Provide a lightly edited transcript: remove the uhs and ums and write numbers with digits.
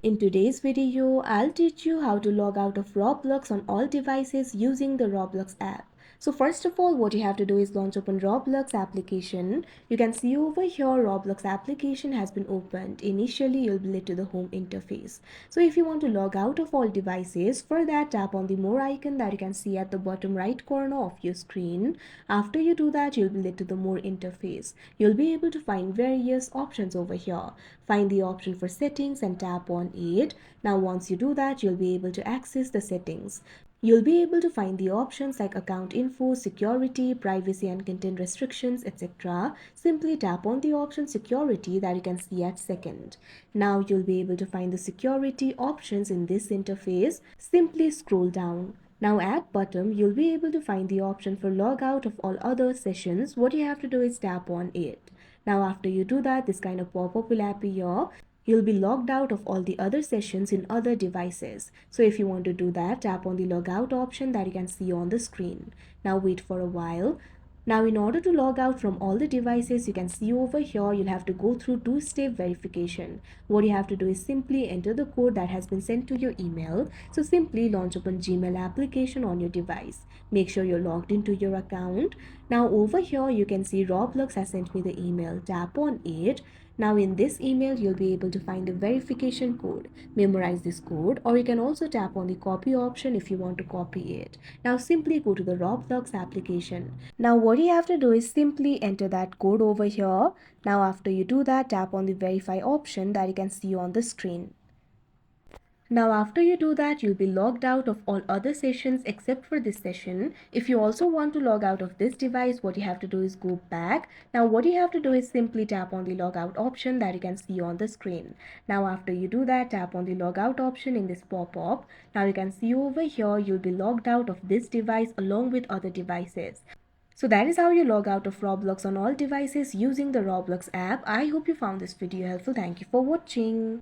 In today's video, I'll teach you how to log out of Roblox on all devices using the Roblox app. So first of all, what you have to do is launch open Roblox application. You can see over here Roblox application has been opened. Initially, you'll be led to the home interface. So if you want to log out of all devices, for that tap on the more icon that you can see at the bottom right corner of your screen. After you do that, you'll be led to the more interface. You'll be able to find various options over here. Find the option for settings and tap on it. Now once you do that, you'll be able to access the settings. You'll be able to find the options like account info, security, privacy and content restrictions, etc. Simply tap on the option security that you can see at second. Now you'll be able to find the security options in this interface. Simply scroll down. Now at bottom, you'll be able to find the option for log out of all other sessions. What you have to do is tap on it. Now after you do that, this kind of pop-up will appear. You'll be logged out of all the other sessions in other devices. So if you want to do that, tap on the logout option that you can see on the screen. Now wait for a while. Now in order to log out from all the devices, you can see over here, you'll have to go through two-step verification. What you have to do is simply enter the code that has been sent to your email. So simply launch open Gmail application on your device. Make sure you're logged into your account. Now over here, you can see Roblox has sent me the email. Tap on it. Now in this email, you'll be able to find the verification code. Memorize this code, or you can also tap on the copy option if you want to copy it. Now simply go to the Roblox application. Now what you have to do is simply enter that code over here. Now after you do that, tap on the verify option that you can see on the screen. Now after you do that, you'll be logged out of all other sessions except for this session. If you also want to log out of this device, what you have to do is go back. Now what you have to do is simply tap on the logout option that you can see on the screen. Now after you do that, tap on the logout option in this pop-up. Now you can see over here, you'll be logged out of this device along with other devices. So that is how you log out of Roblox on all devices using the Roblox app. I hope you found this video helpful. Thank you for watching.